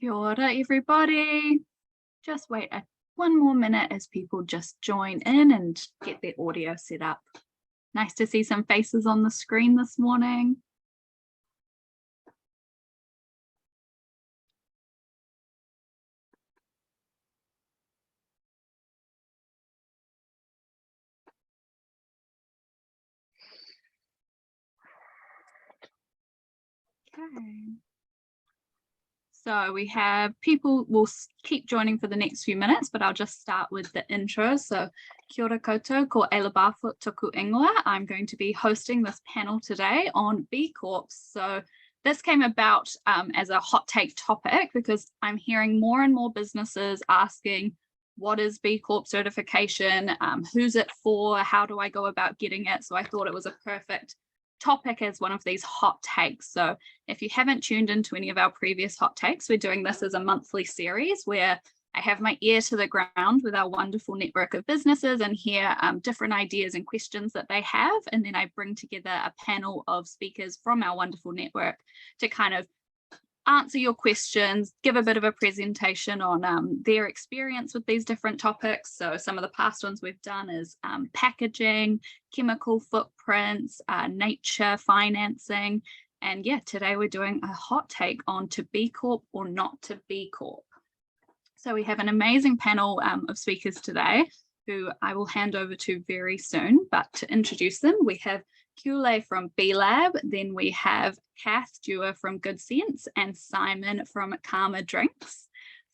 Kia ora, everybody. Just wait one more minute as people just join in and get their audio set up. Nice to see some faces on the screen this morning. Okay. So we have people will keep joining for the next few minutes, but I'll just start with the intro. So kia ora koutou, ko Aotearoa toku ingoa. I'm going to be hosting this panel today on B Corp. So this came about as a hot take topic because I'm hearing more and more businesses asking, what is B Corp certification? Who's it for? How do I go about getting it? So I thought it was a perfect topic as one of these hot takes. So if you haven't tuned into any of our previous hot takes, we're doing this as a monthly series where I have my ear to the ground with our wonderful network of businesses and hear different ideas and questions that they have. And then I bring together a panel of speakers from our wonderful network to kind of answer your questions, give a bit of a presentation on their experience with these different topics. So some of the past ones we've done is packaging, chemical footprints, nature, financing. And yeah, today we're doing a hot take on to B Corp or not to B Corp. So we have an amazing panel of speakers today who I will hand over to very soon. But to introduce them, we have Qiulae from B Lab, then we have Katherine Dewar from GoodSense and Simon from Karma Drinks.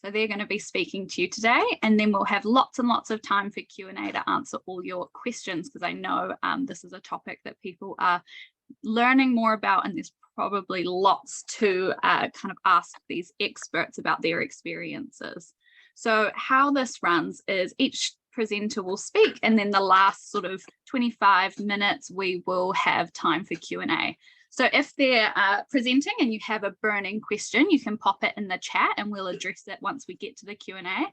So they're going to be speaking to you today, and then we'll have lots and lots of time for Q&A to answer all your questions, because I know this is a topic that people are learning more about, and there's probably lots to kind of ask these experts about their experiences. So how this runs is each presenter will speak, and then the last sort of 25 minutes we will have time for Q&A. So if they're presenting and you have a burning question, you can pop it in the chat and we'll address it once we get to the Q&A.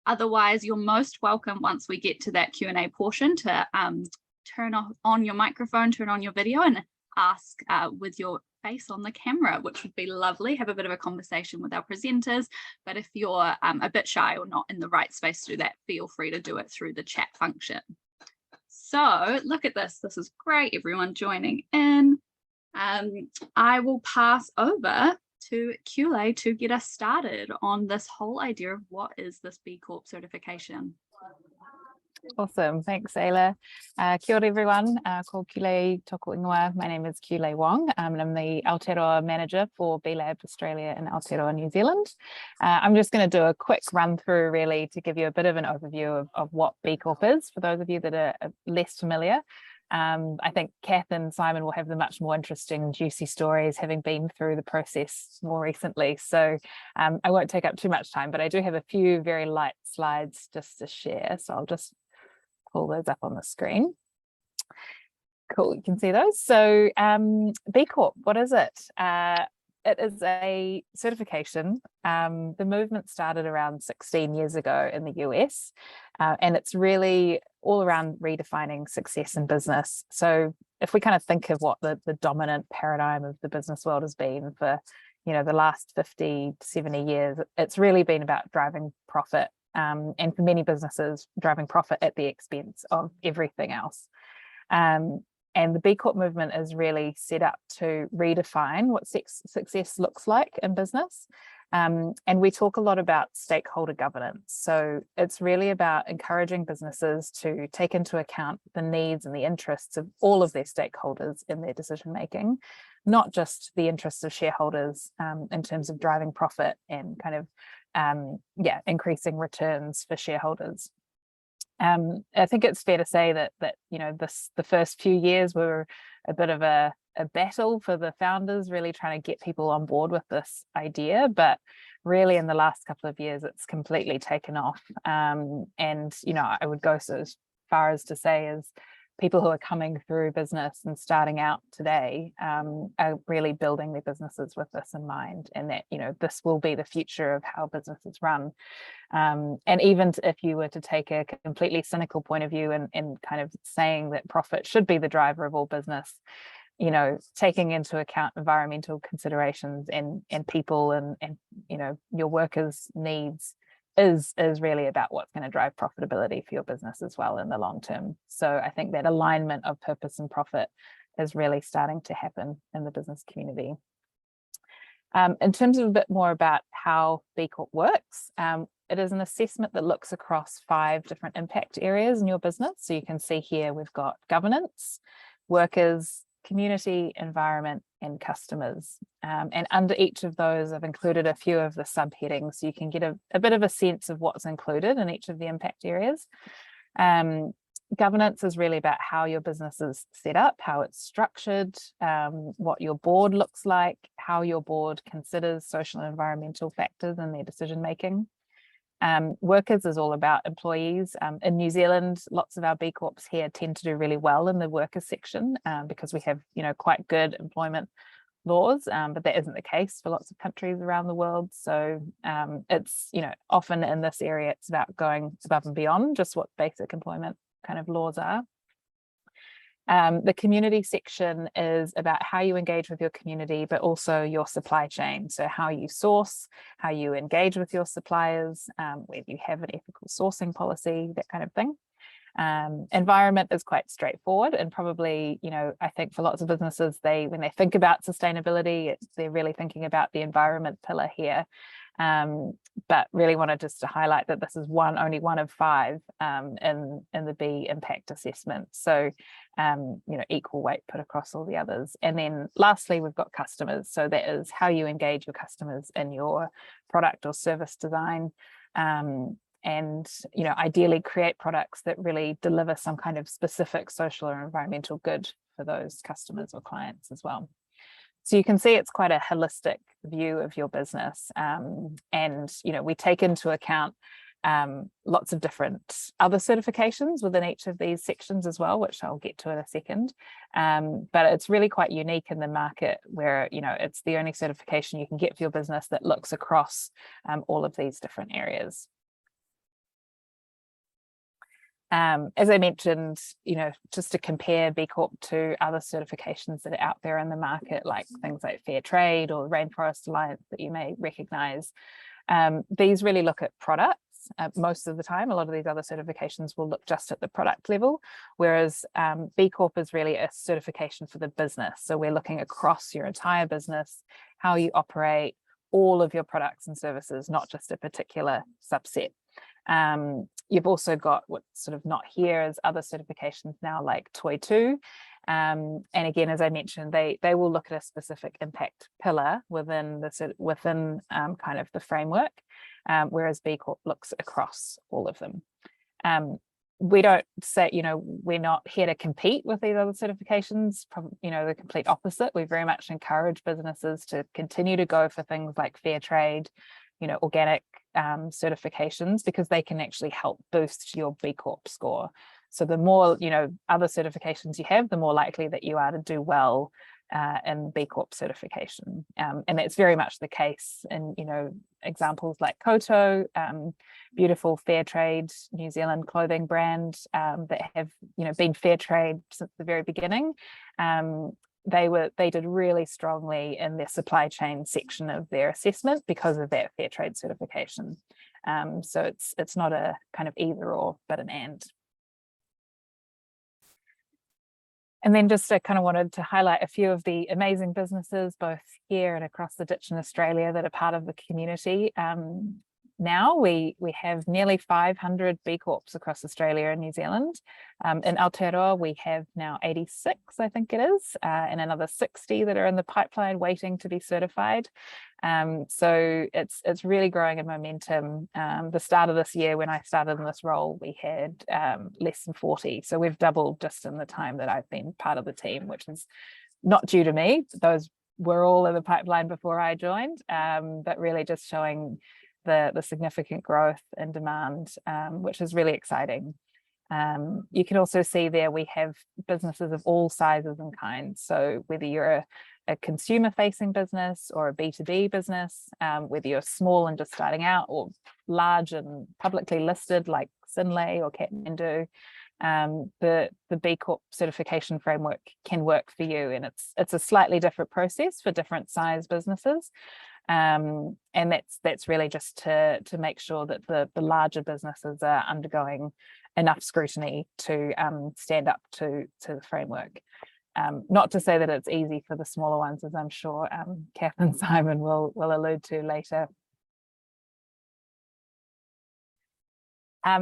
Otherwise, you're most welcome once we get to that Q&A portion to turn on your microphone, turn on your video and ask with your face on the camera, which would be lovely. Have a bit of a conversation with our presenters. But if you're a bit shy or not in the right space to do that, feel free to do it through the chat function. So look at this. This is great. Everyone joining in. I will pass over to Qiulae to get us started on this whole idea of what is this B Corp certification. Awesome, thanks Ayla. Kia ora everyone, ko Qiulae toku ingoa. My name is Qiulae Wong and I'm the Aotearoa manager for B Lab Australia and Aotearoa New Zealand. I'm just going to do a quick run through really to give you a bit of an overview of what B Corp is for those of you that are less familiar. I think Kath and Simon will have the much more interesting juicy stories having been through the process more recently. So I won't take up too much time, but I do have a few very light slides just to share. So I'll just pull those up on the screen. Cool, you can see those. So B Corp, what is it? It is a certification. The movement started around 16 years ago in the US, and it's really all around redefining success in business. So if we kind of think of what the dominant paradigm of the business world has been for, you know, the last 50, 70 years, it's really been about driving profit. And for many businesses, driving profit at the expense of everything else. And the B Corp movement is really set up to redefine what success looks like in business. And we talk a lot about stakeholder governance. So it's really about encouraging businesses to take into account the needs and the interests of all of their stakeholders in their decision making, not just the interests of shareholders in terms of driving profit and kind of increasing returns for shareholders. I think it's fair to say that you know the first few years were a bit of a battle for the founders, really trying to get people on board with this idea, but really in the last couple of years it's completely taken off. And you know, I would go so far as to say as people who are coming through business and starting out today are really building their businesses with this in mind, and that, you know, this will be the future of how businesses run. And even if you were to take a completely cynical point of view and kind of saying that profit should be the driver of all business, you know, taking into account environmental considerations and people and you know, your workers' needs is really about what's going to drive profitability for your business as well in the long term. So I think that alignment of purpose and profit is really starting to happen in the business community. In terms of a bit more about how B Corp works, it is an assessment that looks across 5 different impact areas in your business. So you can see here we've got governance, workers, community, environment, and customers. And under each of those, I've included a few of the subheadings so you can get a bit of a sense of what's included in each of the impact areas. Governance is really about how your business is set up, how it's structured, what your board looks like, how your board considers social and environmental factors in their decision making. Workers is all about employees. In New Zealand, lots of our B Corps here tend to do really well in the workers section because we have, you know, quite good employment laws, but that isn't the case for lots of countries around the world. So it's, you know, often in this area, it's about going above and beyond just what basic employment kind of laws are. The community section is about how you engage with your community, but also your supply chain. So how you source, how you engage with your suppliers, whether you have an ethical sourcing policy, that kind of thing. Environment is quite straightforward and probably, you know, I think for lots of businesses, when they think about sustainability, they're really thinking about the environment pillar here. But really wanted just to highlight that this is only one of 5 in the B impact assessment. So, you know, equal weight put across all the others. And then lastly, we've got customers. So that is how you engage your customers in your product or service design. And, you know, ideally create products that really deliver some kind of specific social or environmental good for those customers or clients as well. So you can see it's quite a holistic view of your business. And, you know, we take into account lots of different other certifications within each of these sections as well, which I'll get to in a second. But it's really quite unique in the market where, you know, it's the only certification you can get for your business that looks across all of these different areas. As I mentioned, you know, just to compare B Corp to other certifications that are out there in the market, like things like Fair Trade or Rainforest Alliance that you may recognize, these really look at products. Most of the time, a lot of these other certifications will look just at the product level, whereas B Corp is really a certification for the business. So we're looking across your entire business, how you operate, all of your products and services, not just a particular subset. You've also got what's sort of not here as other certifications now, like Toy2. And again, as I mentioned, they will look at a specific impact pillar within kind of the framework, whereas B Corp looks across all of them. We don't say, you know, we're not here to compete with these other certifications, you know, the complete opposite. We very much encourage businesses to continue to go for things like Fair Trade, you know, organic certifications, because they can actually help boost your B Corp score. So the more, you know, other certifications you have, the more likely that you are to do well in B Corp certification. And it's very much the case in, you know, examples like Koto, beautiful Fair Trade New Zealand clothing brand that have, you know, been Fair Trade since the very beginning. They did really strongly in their supply chain section of their assessment because of that Fair Trade certification. So it's not a kind of either or, but an and. And then just I kind of wanted to highlight a few of the amazing businesses, both here and across the ditch in Australia, that are part of the community. Now we have nearly 500 B Corps across Australia and New Zealand. In Aotearoa, we have now 86, I think it is, and another 60 that are in the pipeline waiting to be certified. So it's really growing in momentum. The start of this year, when I started in this role, we had less than 40. So we've doubled just in the time that I've been part of the team, which is not due to me. Those were all in the pipeline before I joined, but really just showing the significant growth and demand, which is really exciting. You can also see there we have businesses of all sizes and kinds. So whether you're a consumer-facing business or a B2B business, whether you're small and just starting out or large and publicly listed like Qiulae or Katherine Dewar, the B Corp certification framework can work for you, and it's a slightly different process for different size businesses. And that's really just to make sure that the larger businesses are undergoing enough scrutiny to stand up to the framework. Not to say that it's easy for the smaller ones, as I'm sure Kath and Simon will allude to later.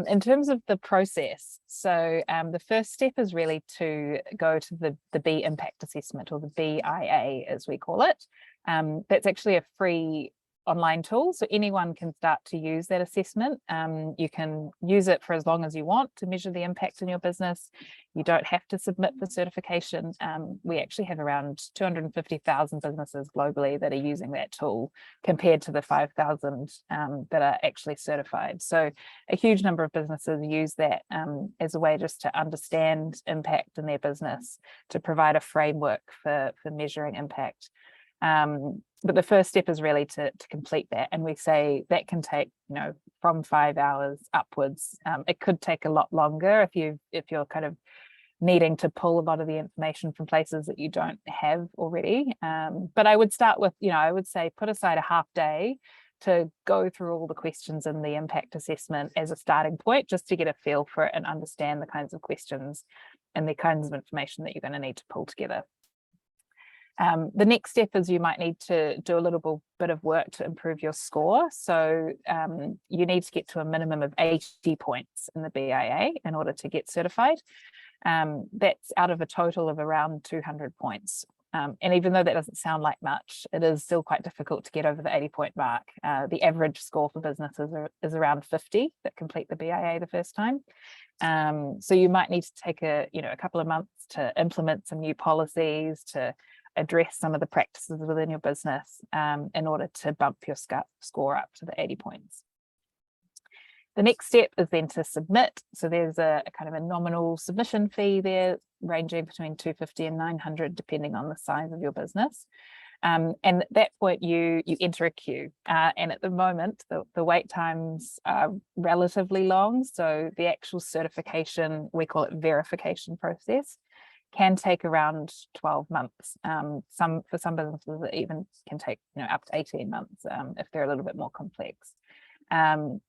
In terms of the process, so the first step is really to go to the B impact assessment, or the BIA as we call it. That's actually a free online tool, so anyone can start to use that assessment. You can use it for as long as you want to measure the impact in your business. You don't have to submit for certification. We actually have around 250,000 businesses globally that are using that tool, compared to the 5,000 that are actually certified. So a huge number of businesses use that as a way just to understand impact in their business, to provide a framework for measuring impact. But the first step is really to complete that, and we say that can take, from 5 hours upwards. It could take a lot longer if you're kind of needing to pull a lot of the information from places that you don't have already. But I would start with, I would say put aside a half day to go through all the questions in the impact assessment as a starting point, just to get a feel for it and understand the kinds of questions and the kinds of information that you're going to need to pull together. The next step is you might need to do a little bit of work to improve your score. So you need to get to a minimum of 80 points in the BIA in order to get certified. That's out of a total of around 200 points. And even though that doesn't sound like much, it is still quite difficult to get over the 80-point mark. The average score for businesses is around 50 that complete the BIA the first time. So you might need to take a couple of months to implement some new policies, to address some of the practices within your business in order to bump your score up to the 80 points. The next step is then to submit. So there's a kind of a nominal submission fee there, ranging between $250 and $900, depending on the size of your business. And at that point, you enter a queue. And at the moment, the wait times are relatively long. So the actual certification, we call it verification process, can take around 12 months. For some businesses, it even can take up to 18 months if they're a little bit more complex.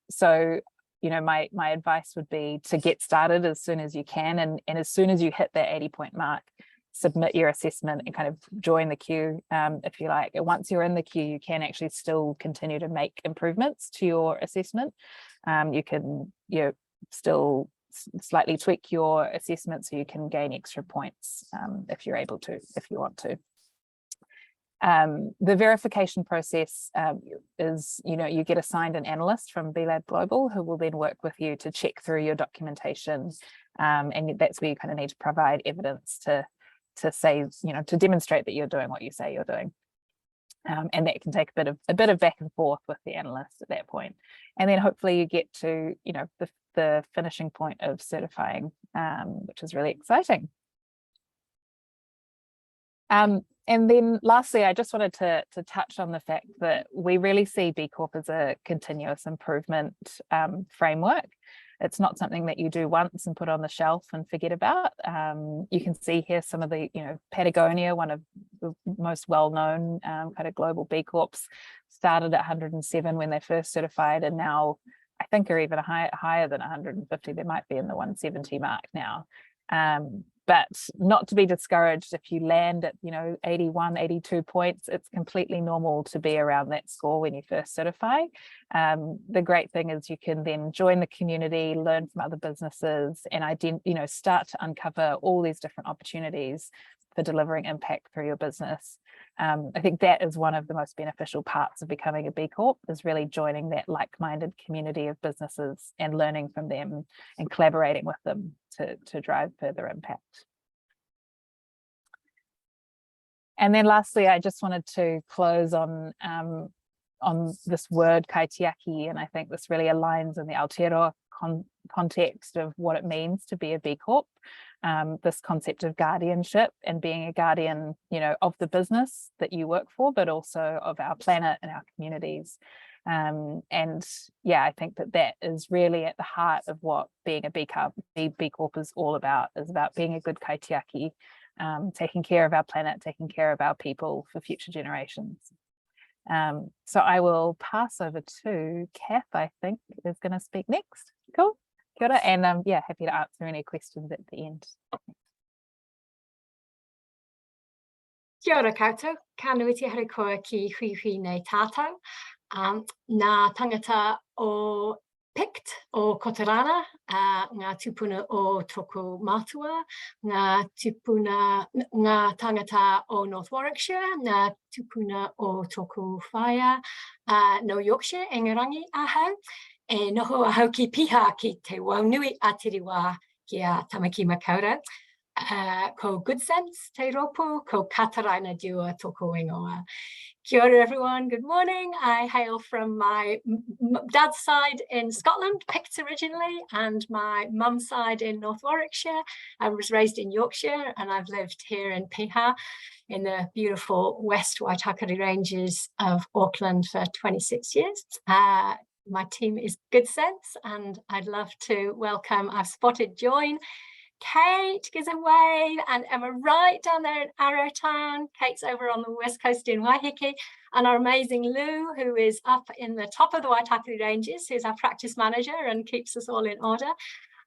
So my advice would be to get started as soon as you can, and as soon as you hit that 80-point mark, submit your assessment and kind of join the queue, if you like. And once you're in the queue, you can actually still continue to make improvements to your assessment. You can still slightly tweak your assessment so you can gain extra points if you're able to, if you want to. The verification process is, you get assigned an analyst from BLab Global who will then work with you to check through your documentation, and that's where you kind of need to provide evidence to say, to demonstrate that you're doing what you say you're doing. And that can take a bit of back and forth with the analyst at that point. And then hopefully you get to, the finishing point of certifying, which is really exciting. And then lastly, I just wanted to touch on the fact that we really see B Corp as a continuous improvement framework. It's not something that you do once and put on the shelf and forget about. You can see here some of the, Patagonia, one of the most well-known kind of global B Corps, started at 107 when they first certified, and now I think are even higher than 150. They might be in the 170 mark now. But not to be discouraged if you land at 81, 82 points. It's completely normal to be around that score when you first certify. The great thing is you can then join the community, learn from other businesses, and start to uncover all these different opportunities for delivering impact through your business. I think that is one of the most beneficial parts of becoming a B Corp, is really joining that like-minded community of businesses and learning from them and collaborating with them to drive further impact. And then lastly, I just wanted to close on this word kaitiaki, and I think this really aligns in the Aotearoa context of what it means to be a B Corp. This concept of guardianship and being a guardian, of the business that you work for, but also of our planet and our communities. And yeah, I think that is really at the heart of what being a B Corp is all about, being a good kaitiaki, taking care of our planet, taking care of our people for future generations. So I will pass over to Kath, I think, is going to speak next. Cool. Kia ora, and yeah, happy to answer any questions at the end. Kia ora koutou, ka nuiti haere koa ki hui nei tātou. Nā tangata o Pict o Kotorana, ngā tupuna o toko matua, ngā tangata o North Warwickshire, ngā tupuna o toko whaia, no Yorkshire, Engerangi ahau, e noho ahau ki piha ki te waunui Aotearoa ki a Tamaki Makaurau. Ko GoodSense, te ropu, ko Katherine Dewar toko ingoa. Kia ora everyone, good morning. I hail from my dad's side in Scotland, Picts originally, and my mum's side in North Warwickshire. I was raised in Yorkshire and I've lived here in Piha in the beautiful West Waitakere Ranges of Auckland for 26 years. My team is GoodSense and I'd love to welcome, I've spotted Join, Kate gives a wave, and Emma right down there in Arrowtown. Kate's over on the west coast in Waiheke, and our amazing Lou, who is up in the top of the Waitakere Ranges, who's our practice manager and keeps us all in order.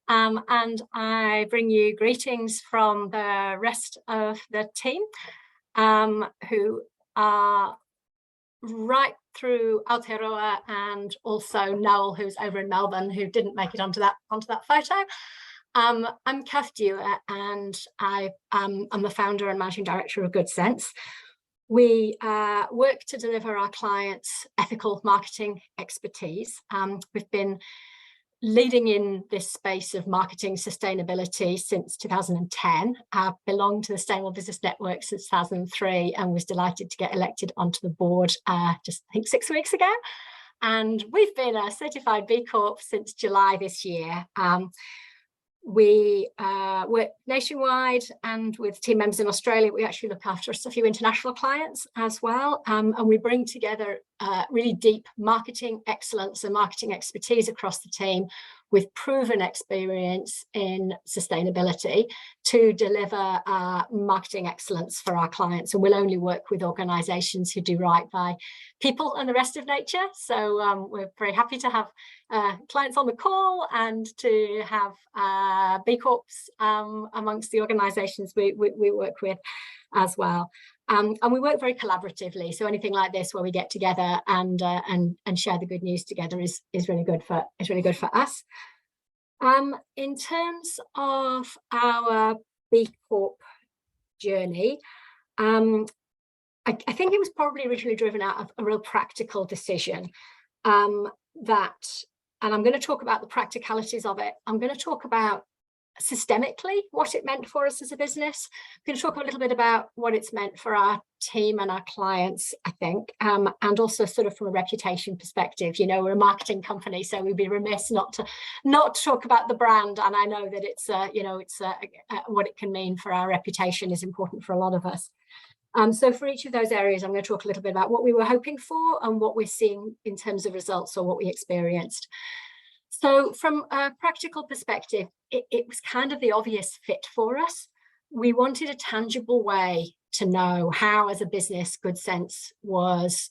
And I bring you greetings from the rest of the team, who are right through Aotearoa, and also Noel, who's over in Melbourne, who didn't make it onto that photo. I'm Katherine Dewar, and I'm the founder and managing director of GoodSense. We work to deliver our clients ethical marketing expertise. We've been leading in this space of marketing sustainability since 2010. I belonged to the Sustainable Business Network since 2003 and was delighted to get elected onto the board just I think 6 weeks ago. And we've been a certified B Corp since July this year. We work nationwide, and with team members in Australia, we actually look after a few international clients as well. And we bring together really deep marketing excellence and marketing expertise across the team with proven experience in sustainability to deliver marketing excellence for our clients. And we'll only work with organisations who do right by people and the rest of nature. So we're very happy to have clients on the call and to have B Corps amongst the organisations we work with as well. And we work very collaboratively. So anything like this where we get together and share the good news together is really good for us. In terms of our B Corp journey, I think it was probably originally driven out of a real practical decision and I'm going to talk about the practicalities of it. I'm going to talk about systemically what it meant for us as a business. I'm going to talk a little bit about what it's meant for our team and our clients, I think, and also sort of from a reputation perspective. You know, we're a marketing company, so we'd be remiss not to talk about the brand. And I know that it's what it can mean for our reputation is important for a lot of us. So for each of those areas, I'm going to talk a little bit about what we were hoping for and what we're seeing in terms of results or what we experienced. So from a practical perspective, it was kind of the obvious fit for us. We wanted a tangible way to know how, as a business, GoodSense was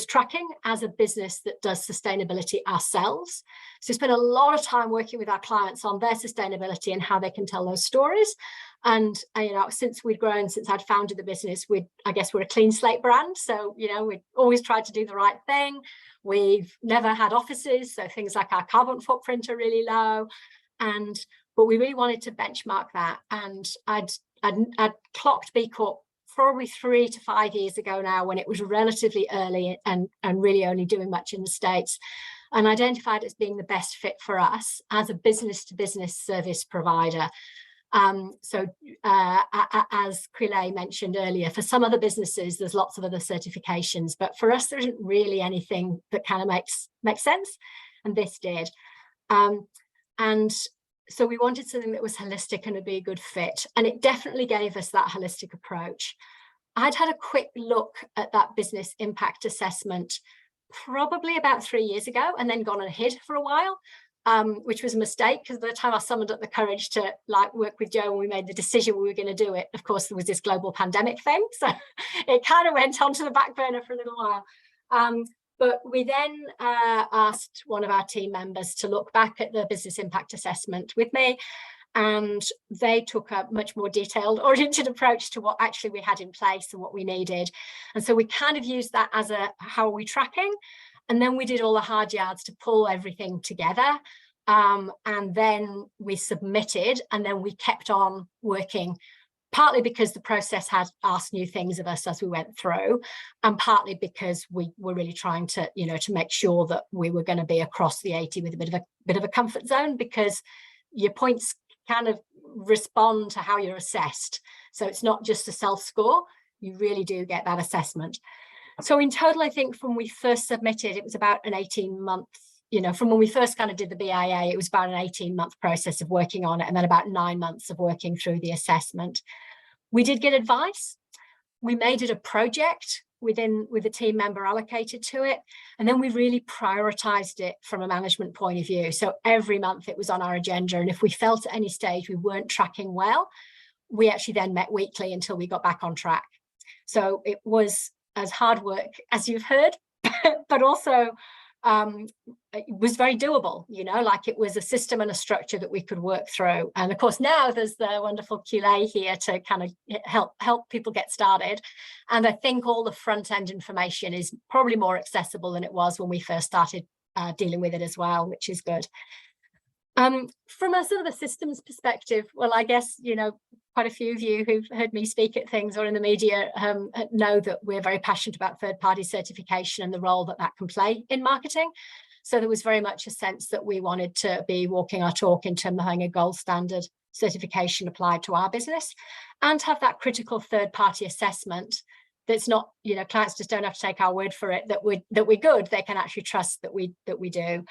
tracking as a business that does sustainability ourselves. So we spent a lot of time working with our clients on their sustainability and how they can tell those stories. And you know, since I'd founded the business, I guess we're a clean slate brand. So you know, we always tried to do the right thing. We've never had offices, so things like our carbon footprint are really low. But we really wanted to benchmark that. And I'd clocked B Corp probably 3 to 5 years ago now, when it was relatively early and really only doing much in the States, and identified as being the best fit for us as a business-to-business service provider. So as Qiulae mentioned earlier, for some other businesses, there's lots of other certifications, but for us, there isn't really anything that kind of makes sense, and this did. And so we wanted something that was holistic and would be a good fit, and it definitely gave us that holistic approach. I'd had a quick look at that business impact assessment probably about 3 years ago, and then gone and hid for a while, which was a mistake, because by the time I summoned up the courage to like work with Joe and we made the decision we were going to do it, of course there was this global pandemic thing, so it kind of went onto the back burner for a little while. But we then asked one of our team members to look back at the business impact assessment with me, and they took a much more detailed oriented approach to what actually we had in place and what we needed. And so we kind of used that as a, how are we tracking? And then we did all the hard yards to pull everything together. And then we submitted, and then we kept on working, partly because the process had asked new things of us as we went through, and partly because we were really trying to, you know, to make sure that we were going to be across the 80 with a bit of a comfort zone, because your points kind of respond to how you're assessed. So it's not just a self-score, you really do get that assessment. So in total, I think from we first submitted, it was about an 18-month, you know, from when we first kind of did the BIA, it was about an 18-month process of working on it, and then about 9 months of working through the assessment. We did get advice. We made it a project with a team member allocated to it. And then we really prioritized it from a management point of view. So every month it was on our agenda. And if we felt at any stage we weren't tracking well, we actually then met weekly until we got back on track. So it was as hard work as you've heard, but also it was very doable, you know, like it was a system and a structure that we could work through. And of course, now there's the wonderful Qiulae here to kind of help people get started. And I think all the front end information is probably more accessible than it was when we first started dealing with it as well, which is good. From a sort of a systems perspective, well, I guess, you know, quite a few of you who've heard me speak at things or in the media know that we're very passionate about third-party certification and the role that that can play in marketing. So there was very much a sense that we wanted to be walking our talk in terms of having a gold standard certification applied to our business, and have that critical third-party assessment that's not, you know, clients just don't have to take our word for it that we're good. They can actually trust that we do.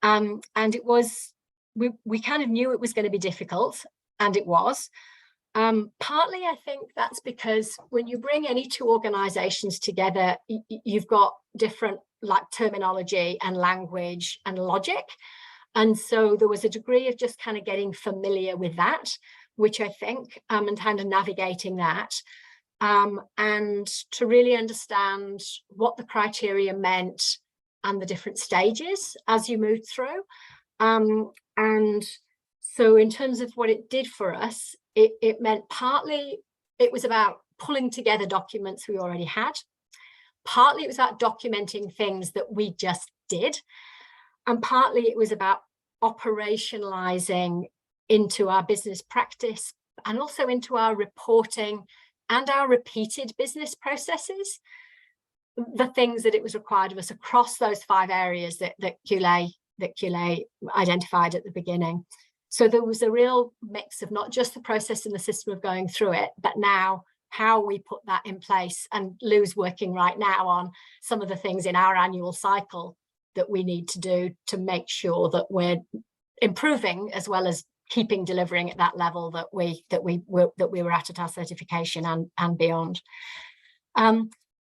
And it was, we kind of knew it was going to be difficult, and it was. Partly, I think that's because when you bring any two organizations together, you've got different like terminology and language and logic. And so there was a degree of just kind of getting familiar with that, which I think, and kind of navigating that, and to really understand what the criteria meant and the different stages as you moved through. And so in terms of what it did for us, it meant partly it was about pulling together documents we already had. Partly it was about documenting things that we just did. And partly it was about operationalizing into our business practice and also into our reporting and our repeated business processes, the things that it was required of us across those 5 areas that Qiulae identified at the beginning. So there was a real mix of not just the process and the system of going through it, but now how we put that in place. And Lou's working right now on some of the things in our annual cycle that we need to do to make sure that we're improving as well as keeping delivering at that level that we were at our certification and beyond.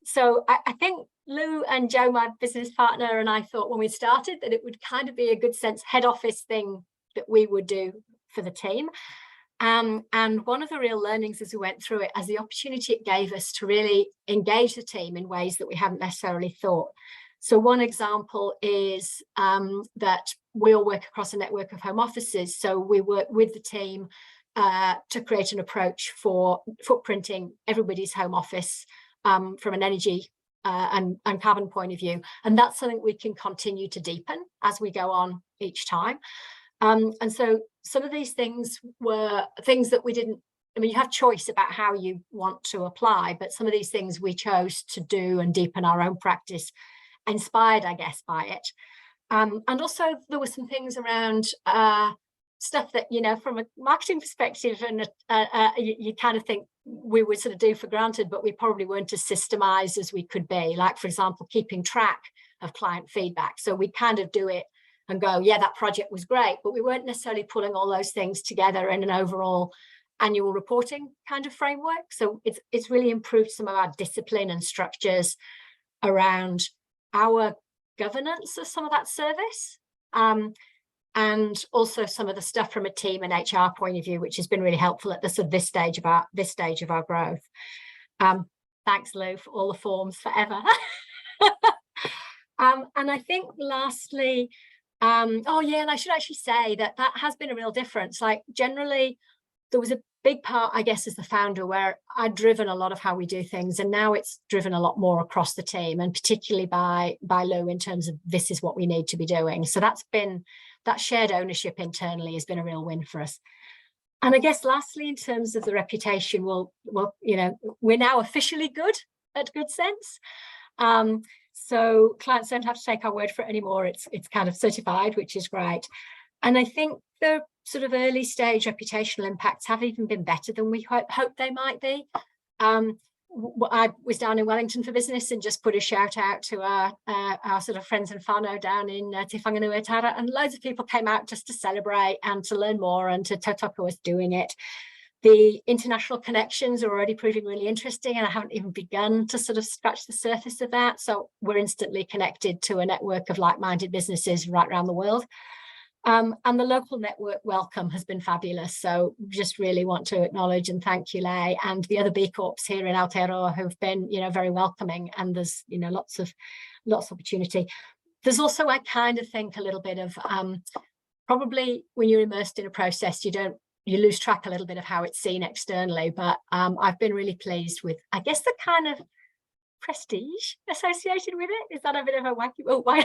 So I think Lou and Joe, my business partner, and I thought when we started that it would kind of be a GoodSense head office thing that we would do for the team. And one of the real learnings as we went through it, as the opportunity it gave us to really engage the team in ways that we haven't necessarily thought. So one example is that we all work across a network of home offices. So we work with the team to create an approach for footprinting everybody's home office from an energy and carbon point of view. And that's something we can continue to deepen as we go on each time. And so some of these things were things that we didn't, I mean, you have choice about how you want to apply, but some of these things we chose to do and deepen our own practice, inspired, I guess, by it. And also there were some things around stuff that, you know, from a marketing perspective, and you kind of think we would sort of do for granted, but we probably weren't as systemized as we could be. Like, for example, keeping track of client feedback. So we kind of do it and go, yeah, that project was great, but we weren't necessarily pulling all those things together in an overall annual reporting kind of framework. So it's really improved some of our discipline and structures around our governance of some of that service, and also some of the stuff from a team and HR point of view, which has been really helpful at this stage of our growth. Thanks, Lou, for all the forms forever. And I think lastly, oh yeah, and I should actually say that has been a real difference. Like generally, there was a big part, I guess, as the founder, where I'd driven a lot of how we do things, and now it's driven a lot more across the team, and particularly by Lou in terms of this is what we need to be doing. So that shared ownership internally has been a real win for us. And I guess lastly, in terms of the reputation, well, you know, we're now officially good at GoodSense. So clients don't have to take our word for it anymore. It's kind of certified, which is great. And I think the sort of early stage reputational impacts have even been better than we hoped they might be. I was down in Wellington for business and just put a shout out to our sort of friends and whānau down in Te Whanganui-Tara, and loads of people came out just to celebrate and to learn more and to tautoko us doing it. The international connections are already proving really interesting, and I haven't even begun to sort of scratch the surface of that. So we're instantly connected to a network of like-minded businesses right around the world. And the local network welcome has been fabulous. So just really want to acknowledge and thank Qiulae and the other B Corps here in Aotearoa who've been, you know, very welcoming, and there's, you know, lots of opportunity. There's also, I kind of think, a little bit of probably when you're immersed in a process, you lose track a little bit of how it's seen externally. But I've been really pleased with, I guess, the kind of prestige associated with it. Is that a bit of a wacky, oh, why? A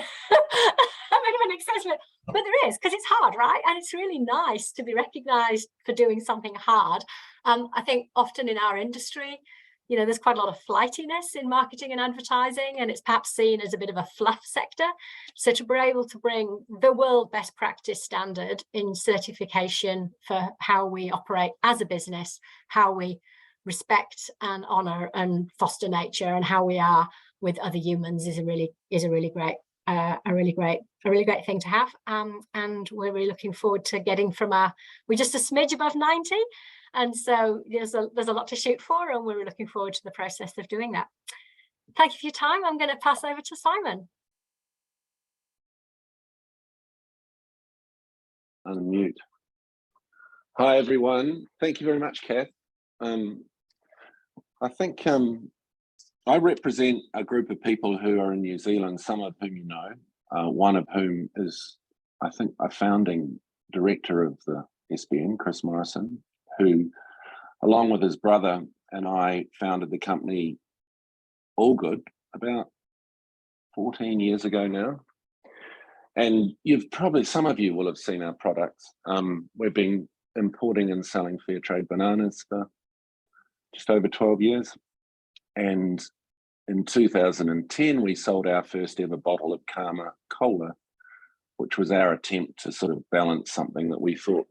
bit of an accessory, but there is, because it's hard, right? And it's really nice to be recognized for doing something hard. I think often in our industry, you know, there's quite a lot of flightiness in marketing and advertising, and it's perhaps seen as a bit of a fluff sector. So to be able to bring the world best practice standard in certification for how we operate as a business, how we respect and honor and foster nature, and how we are with other humans is a really great thing to have. And we're really looking forward to getting from we're just a smidge above 90, and so there's a lot to shoot for, and we're looking forward to the process of doing that. Thank you for your time. I'm going to pass over to Simon. Unmute. Hi everyone. Thank you very much, Kath. I think I represent a group of people who are in New Zealand, some of whom you know, one of whom is, I think, a founding director of the SBN, Chris Morrison, who, along with his brother and I, founded the company All Good about 14 years ago now. And some of you will have seen our products. We've been importing and selling fair trade bananas for just over 12 years. And in 2010, we sold our first ever bottle of Karma Cola, which was our attempt to sort of balance something that we thought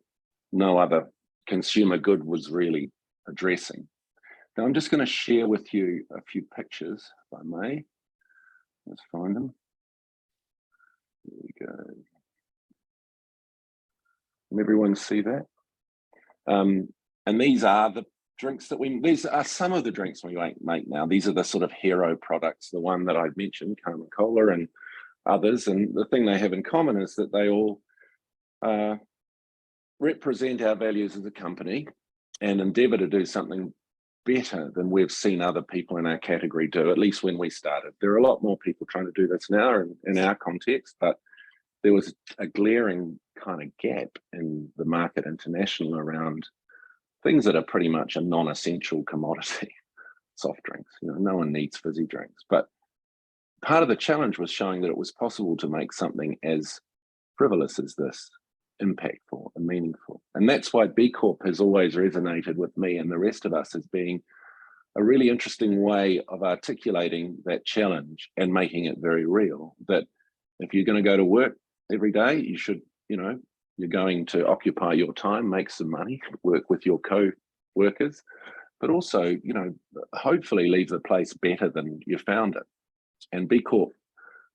no other consumer good was really addressing. Now, I'm just going to share with you a few pictures, if I may. Let's find them. There we go. Can everyone see that? And these are the drinks these are some of the drinks we make now. These are the sort of hero products, the one that I've mentioned, Karma Cola and others. And the thing they have in common is that they all represent our values as a company and endeavor to do something better than we've seen other people in our category do, at least when we started. There are a lot more people trying to do this now in our context, but there was a glaring kind of gap in the market international around things that are pretty much a non-essential commodity. Soft drinks, you know, no one needs fizzy drinks. But part of the challenge was showing that it was possible to make something as frivolous as this impactful and meaningful. And that's why B Corp has always resonated with me and the rest of us as being a really interesting way of articulating that challenge and making it very real. That if you're going to go to work every day, you should, you know, you're going to occupy your time, make some money, work with your co-workers, but also, you know, hopefully leave the place better than you found it. And B Corp,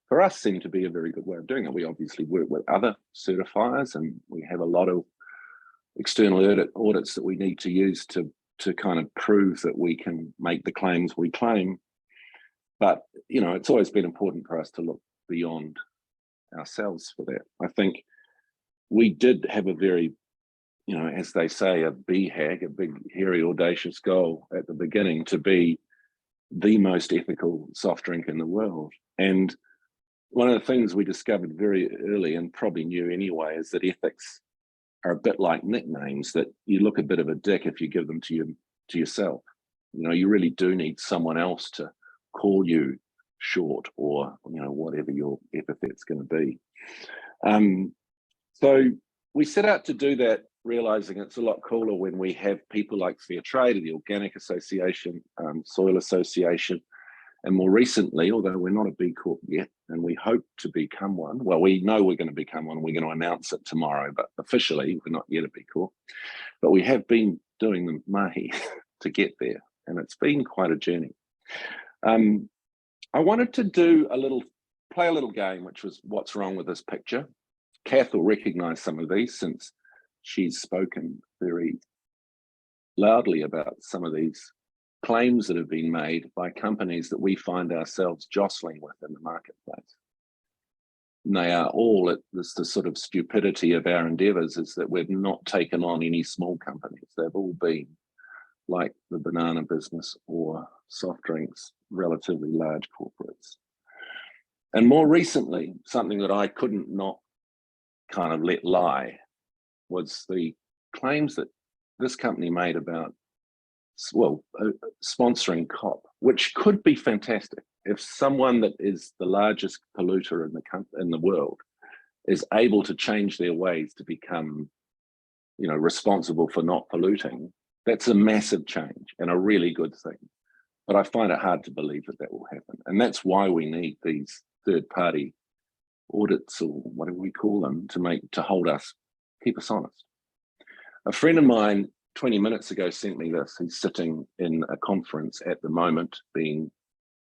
for us, seemed to be a very good way of doing it. We obviously work with other certifiers, and we have a lot of external audits that we need to use to kind of prove that we can make the claims we claim. But, you know, it's always been important for us to look beyond ourselves for that. I think we did have a very, as they say, a BHAG, a big, hairy, audacious goal at the beginning to be the most ethical soft drink in the world. And one of the things we discovered very early, and probably knew anyway, is that ethics are a bit like nicknames, that you look a bit of a dick if you give them to yourself. You really do need someone else to call you short, or whatever your epithet's going to be. So we set out to do that, realizing it's a lot cooler when we have people like Fair Trade, the Organic Association, Soil Association, and more recently, although we're not a B Corp yet, and we hope to become one. Well, we know we're going to become one. We're going to announce it tomorrow, but officially we're not yet a B Corp. But we have been doing the mahi to get there, and it's been quite a journey. I wanted to play a little game, which was what's wrong with this picture. Kath will recognize some of these since she's spoken very loudly about some of these claims that have been made by companies that we find ourselves jostling with in the marketplace. And they are all the sort of stupidity of our endeavors is that we've not taken on any small companies. They've all been like the banana business or soft drinks, relatively large corporates. And more recently, something that I couldn't not kind of let lie was the claims that this company made about, sponsoring COP, which could be fantastic if someone that is the largest polluter in the world is able to change their ways to become, responsible for not polluting. That's a massive change and a really good thing. But I find it hard to believe that will happen. And that's why we need these third-party audits, or whatever we call them, to keep us honest. A friend of mine 20 minutes ago sent me this. He's sitting in a conference at the moment being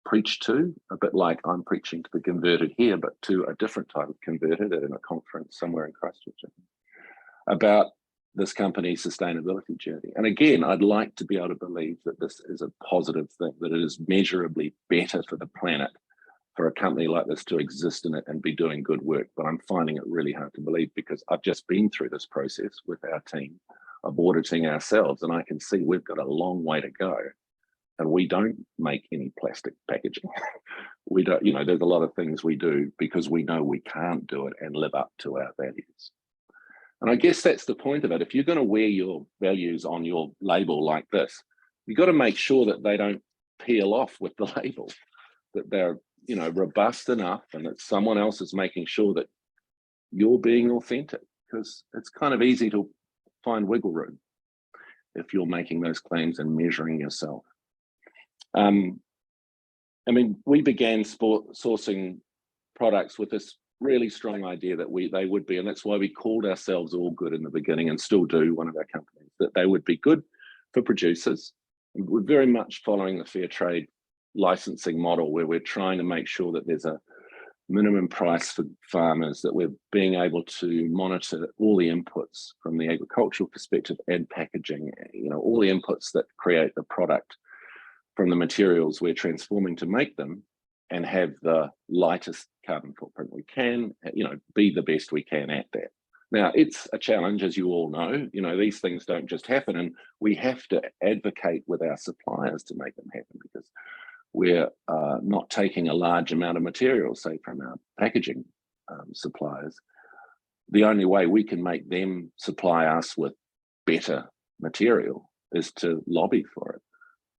preached to, a bit like I'm preaching to the converted here, but to a different type of converted at a conference somewhere in Christchurch, about this company's sustainability journey. And again, I'd like to be able to believe that this is a positive thing, that it is measurably better for the planet for a company like this to exist in it and be doing good work. But I'm finding it really hard to believe, because I've just been through this process with our team of auditing ourselves, and I can see we've got a long way to go. And we don't make any plastic packaging. We don't, there's a lot of things we do because we know we can't do it and live up to our values. And I guess that's the point of it. If you're going to wear your values on your label like this, you've got to make sure that they don't peel off with the label, that they're, robust enough, and that someone else is making sure that you're being authentic, because it's kind of easy to find wiggle room if you're making those claims and measuring yourself. We began sourcing products with this really strong idea that they would be, and that's why we called ourselves All Good in the beginning, and still do, one of our companies, that they would be good for producers. And we're very much following the fair trade licensing model, where we're trying to make sure that there's a minimum price for farmers, that we're being able to monitor all the inputs from the agricultural perspective and packaging, all the inputs that create the product from the materials we're transforming to make them, and have the lightest carbon footprint we can, be the best we can at that. Now, it's a challenge, as you all know. These things don't just happen, and we have to advocate with our suppliers to make them happen, because we're not taking a large amount of material, say, from our packaging suppliers. The only way we can make them supply us with better material is to lobby for it.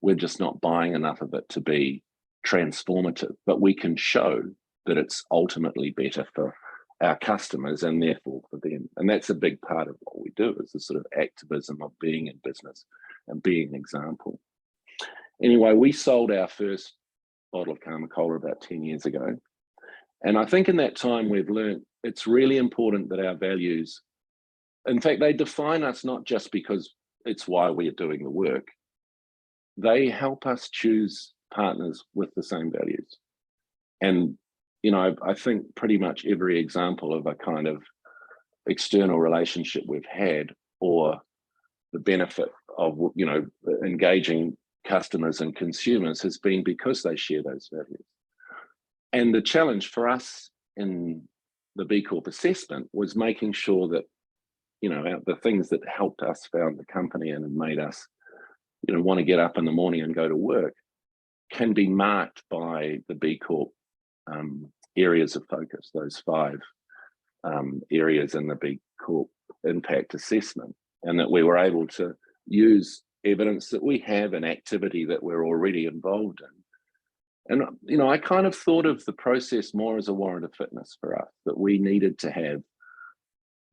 We're just not buying enough of it to be transformative, but we can show that it's ultimately better for our customers and therefore for them. And that's a big part of what we do, is the sort of activism of being in business and being an example. Anyway, we sold our first bottle of Karma Cola about 10 years ago. And I think in that time we've learned it's really important that our values, in fact, they define us not just because it's why we're doing the work. They help us choose partners with the same values. And, I think pretty much every example of a kind of external relationship we've had, or the benefit of, engaging customers and consumers, has been because they share those values. And the challenge for us in the B Corp assessment was making sure that, the things that helped us found the company and made us, want to get up in the morning and go to work can be marked by the B Corp areas of focus, those 5 areas in the B Corp impact assessment, and that we were able to use evidence that we have and activity that we're already involved in. And, I kind of thought of the process more as a warrant of fitness for us, that we needed to have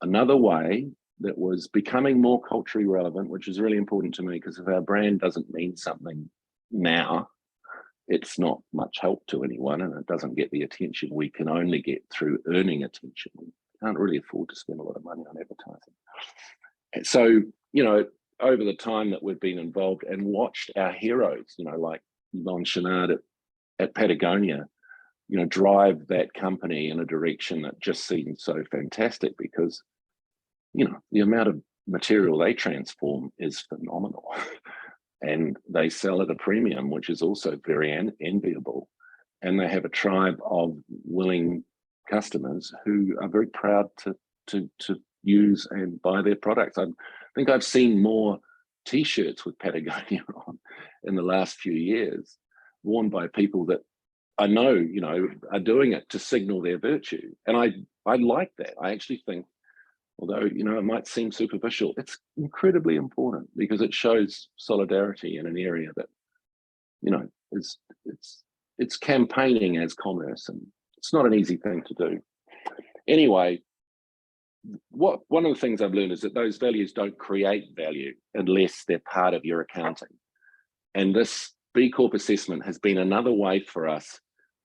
another way that was becoming more culturally relevant, which is really important to me, because if our brand doesn't mean something now, it's not much help to anyone, and it doesn't get the attention we can only get through earning attention. We can't really afford to spend a lot of money on advertising. And so, over the time that we've been involved and watched our heroes, like Yvonne Chouinard at Patagonia, drive that company in a direction that just seems so fantastic, because, the amount of material they transform is phenomenal. And they sell at a premium, which is also very enviable. And they have a tribe of willing customers who are very proud to use and buy their products. I think I've seen more T-shirts with Patagonia on in the last few years, worn by people that I know, are doing it to signal their virtue. And I like that. I actually think, although, it might seem superficial, it's incredibly important, because it shows solidarity in an area that, it's campaigning as commerce, and it's not an easy thing to do. Anyway, one of the things I've learned is that those values don't create value unless they're part of your accounting. And this B Corp assessment has been another way for us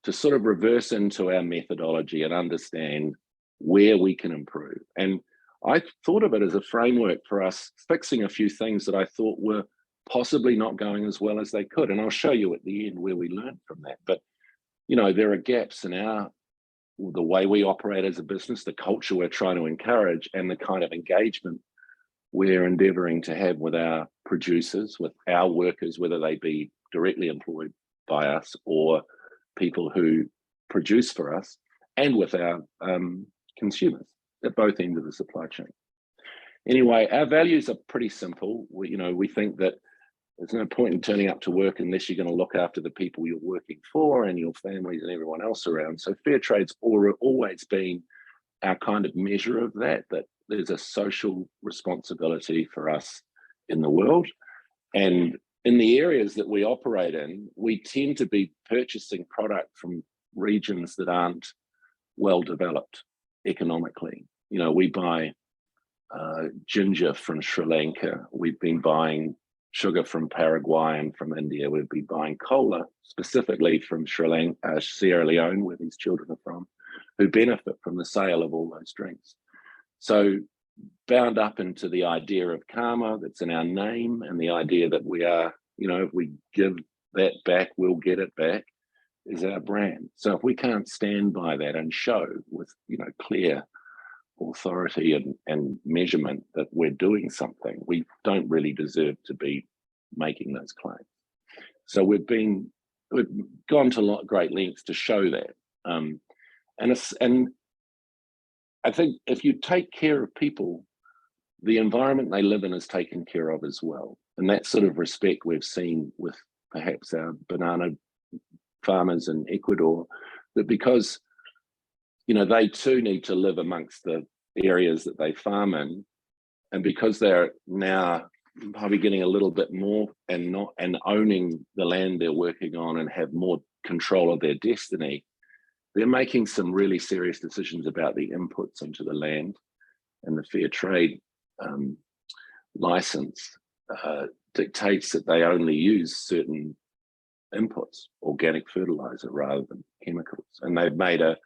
to sort of reverse into our methodology and understand where we can improve. And I thought of it as a framework for us fixing a few things that I thought were possibly not going as well as they could. And I'll show you at the end where we learned from that. But, there are gaps in the way we operate as a business, the culture we're trying to encourage, and the kind of engagement we're endeavoring to have with our producers, with our workers, whether they be directly employed by us or people who produce for us, and with our consumers at both ends of the supply chain. Anyway, our values are pretty simple. We think that there's no point in turning up to work unless you're going to look after the people you're working for and your families and everyone else around. So fair trade's always been our kind of measure of that there's a social responsibility for us in the world. And in the areas that we operate in, we tend to be purchasing product from regions that aren't well developed economically. We buy ginger from Sri Lanka. We've been buying sugar from Paraguay and from India. We've been buying cola specifically from Sierra Leone, where these children are from, who benefit from the sale of all those drinks. So bound up into the idea of karma that's in our name, and the idea that we are, if we give that back, we'll get it back, is our brand. So if we can't stand by that and show with, clear authority and measurement that we're doing something, we don't really deserve to be making those claims. So we've gone to great lengths to show that. And I think if you take care of people, the environment they live in is taken care of as well. And that sort of respect we've seen with perhaps our banana farmers in Ecuador, that because, they too need to live amongst the areas that they farm in, and because they're now probably getting a little bit more and owning the land they're working on and have more control of their destiny, they're making some really serious decisions about the inputs into the land. And the fair trade license dictates that they only use certain inputs, organic fertilizer rather than chemicals. And they've made a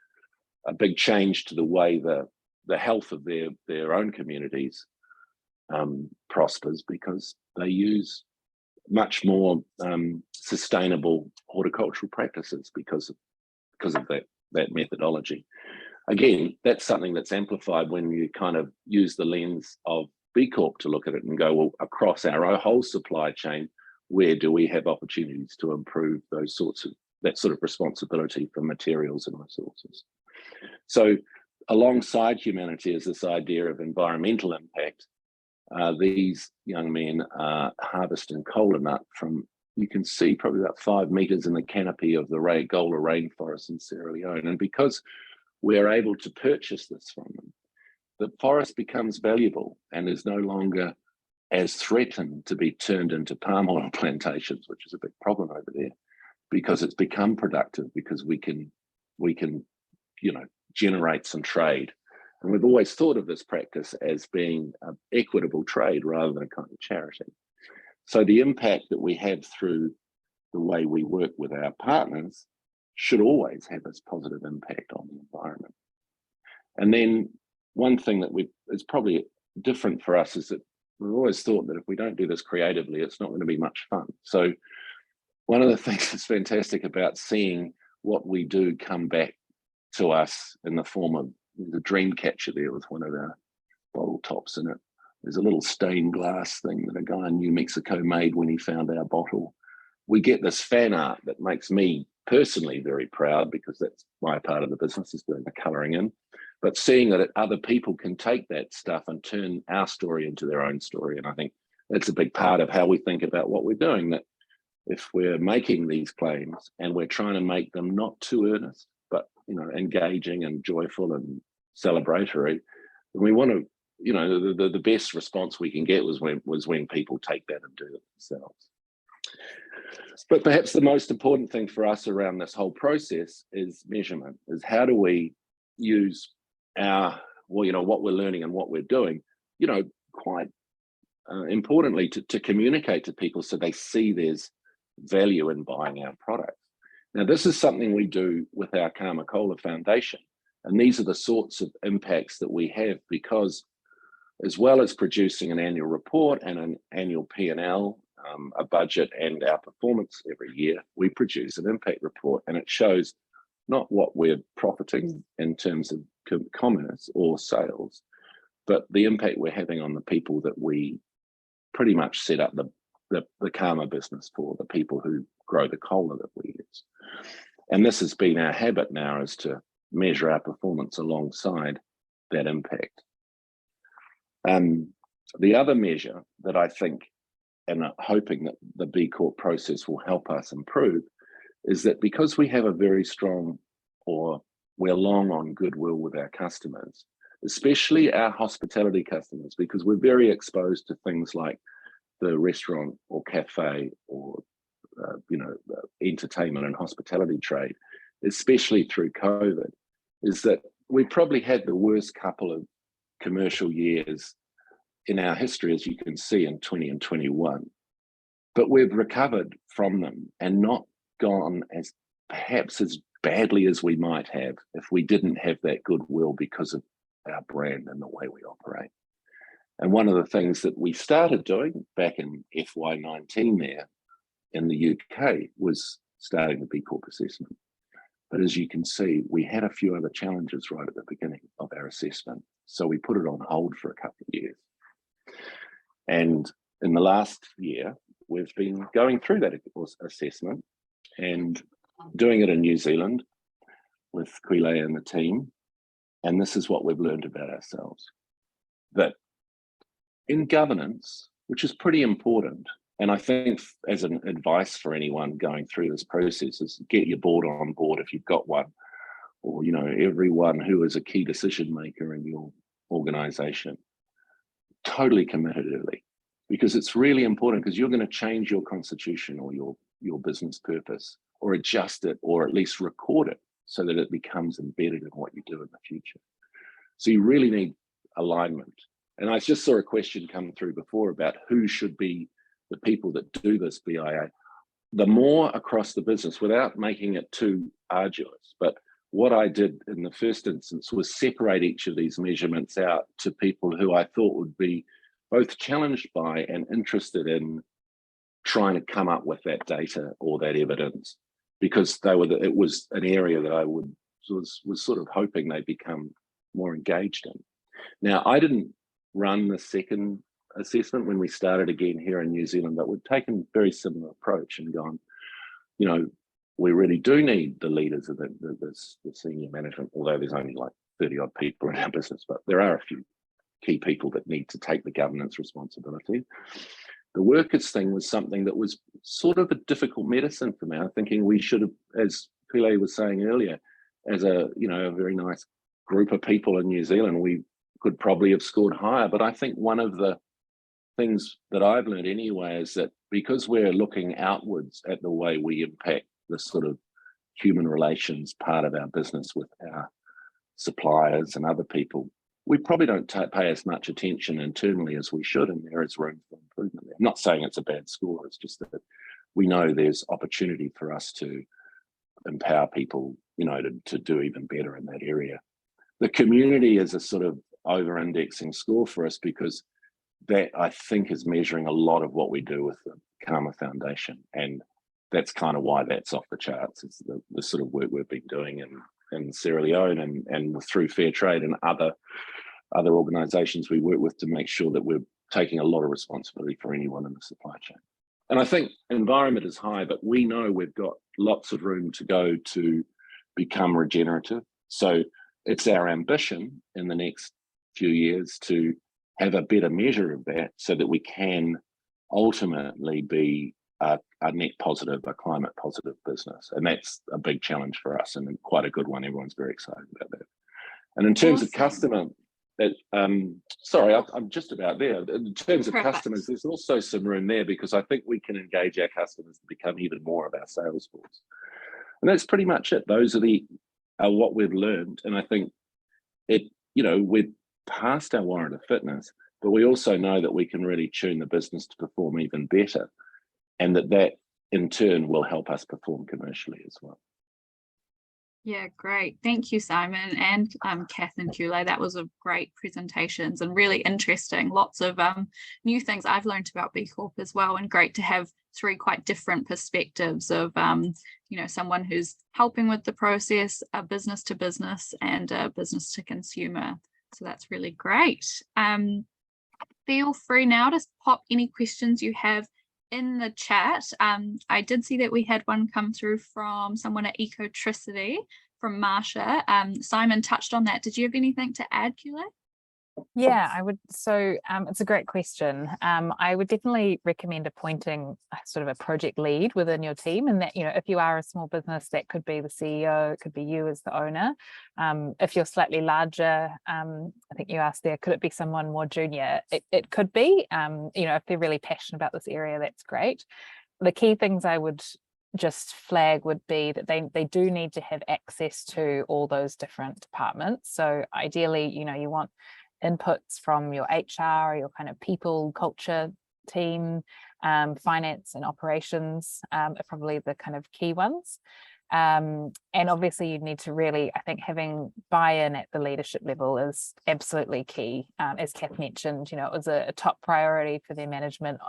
big change to the way the health of their own communities prospers, because they use much more sustainable horticultural practices because of that methodology. Again, that's something that's amplified when you kind of use the lens of B Corp to look at it and go, well, across our whole supply chain, where do we have opportunities to improve those sorts of that sort of responsibility for materials and resources. So alongside humanity is this idea of environmental impact. These young men are harvesting kola nut from, you can see, probably about 5 meters in the canopy of the Gola rainforest in Sierra Leone. And because we're able to purchase this from them, the forest becomes valuable and is no longer as threatened to be turned into palm oil plantations, which is a big problem over there, because it's become productive, because we can, you know, generate some trade. And we've always thought of this practice as being an equitable trade rather than a kind of charity. So the impact that we have through the way we work with our partners should always have this positive impact on the environment. And then one thing that is probably different for us is that we've always thought that if we don't do this creatively, it's not going to be much fun. So one of the things that's fantastic about seeing what we do come back to us in the form of the dream catcher there with one of our bottle tops in it. There's a little stained glass thing that a guy in New Mexico made when he found our bottle. We get this fan art that makes me personally very proud, because that's my part of the business, is doing the colouring in. But seeing that other people can take that stuff and turn our story into their own story. And I think that's a big part of how we think about what we're doing, that if we're making these claims and we're trying to make them not too earnest, but, you know, engaging and joyful and celebratory, and we want to, you know, the best response we can get was when people take that and do it themselves. But perhaps the most important thing for us around this whole process is measurement, is how do we use our, well, you know, what we're learning and what we're doing, you know, quite importantly to communicate to people so they see there's value in buying our products. Now, this is something we do with our Karma Cola Foundation. And these are the sorts of impacts that we have, because as well as producing an annual report and an annual P&L, a budget and our performance every year, we produce an impact report, and it shows not what we're profiting in terms of commerce or sales, but the impact we're having on the people that we pretty much set up the Karma business for, the people who grow the cola that we use. And this has been our habit now, is to measure our performance alongside that impact. The other measure that I think, and hoping that the B Corp process will help us improve, is that because we have a very strong, or we're long on goodwill with our customers, especially our hospitality customers, because we're very exposed to things like the restaurant or cafe or you know, entertainment and hospitality trade, especially through COVID, is that we probably had the worst couple of commercial years in our history, as you can see in 20 and 21, but we've recovered from them and not gone as perhaps as badly as we might have if we didn't have that goodwill because of our brand and the way we operate. And one of the things that we started doing back in FY19 there in the UK was starting the B Corp assessment. But as you can see, we had a few other challenges right at the beginning of our assessment. So we put it on hold for a couple of years. And in the last year, we've been going through that assessment and doing it in New Zealand with Qiulae and the team. And this is what we've learned about ourselves. That in governance, which is pretty important, and I think as an advice for anyone going through this process, is get your board on board if you've got one, or, you know, everyone who is a key decision maker in your organization, totally committed early, because it's really important, because you're going to change your constitution or your business purpose, or adjust it, or at least record it so that it becomes embedded in what you do in the future. So you really need alignment. And I just saw a question come through before about who should be the people that do this BIA. The more across the business, without making it too arduous, but what I did in the first instance was separate each of these measurements out to people who I thought would be both challenged by and interested in trying to come up with that data or that evidence, because it was an area that I was sort of hoping they'd become more engaged in. Now, I didn't run the second assessment when we started again here in New Zealand, but we've taken a very similar approach and gone, you know, we really do need the leaders of the senior management, although there's only like 30 odd people in our business, but there are a few key people that need to take the governance responsibility. The workers thing was something that was sort of a difficult medicine for me. I'm thinking we should have, as Qiulae was saying earlier, as a very nice group of people in New Zealand, we could probably have scored higher. But I think one of the things that I've learned anyway is that because we're looking outwards at the way we impact the sort of human relations part of our business with our suppliers and other people, we probably don't pay as much attention internally as we should, and there is room for improvement there. I'm not saying it's a bad score, it's just that we know there's opportunity for us to empower people, to do even better in that area. The community is a sort of over-indexing score for us because that, I think, is measuring a lot of what we do with the Karma Foundation, and that's kind of why that's off the charts. It's the sort of work we've been doing in Sierra Leone and through Fair Trade and other organisations we work with to make sure that we're taking a lot of responsibility for anyone in the supply chain. And I think environment is high, but we know we've got lots of room to go to become regenerative. So it's our ambition in the next few years to have a better measure of that so that we can ultimately be a net positive, a climate positive business. And that's a big challenge for us and quite a good one. Everyone's very excited about that. And in terms of customer, I'm just about there. In terms of customers, there's also some room there because I think we can engage our customers to become even more of our sales force. And that's pretty much it. Those are what we've learned. And I think we're past our warrant of fitness, but we also know that we can really tune the business to perform even better. And that in turn will help us perform commercially as well. Yeah, great. Thank you, Simon and Kath and Qiulae. That was a great presentations and really interesting. Lots of new things I've learned about B Corp as well, and great to have three quite different perspectives of someone who's helping with the process, a business to business and a business to consumer. So that's really great. Feel free now to pop any questions you have in the chat. I did see that we had one come through from someone at Ecotricity from Marsha. Simon touched on that. Did you have anything to add, Qiulae? Yeah, I would. So it's a great question. I would definitely recommend appointing sort of a project lead within your team, and that, if you are a small business, that could be the CEO, it could be you as the owner. If you're slightly larger, I think you asked there, could it be someone more junior? It could be, if they're really passionate about this area, that's great. The key things I would just flag would be that they do need to have access to all those different departments. So ideally, you want inputs from your HR, your kind of people culture team, finance and operations are probably the kind of key ones. And obviously you need to really, I think, having buy-in at the leadership level is absolutely key. As Kath mentioned, it was a top priority for their management,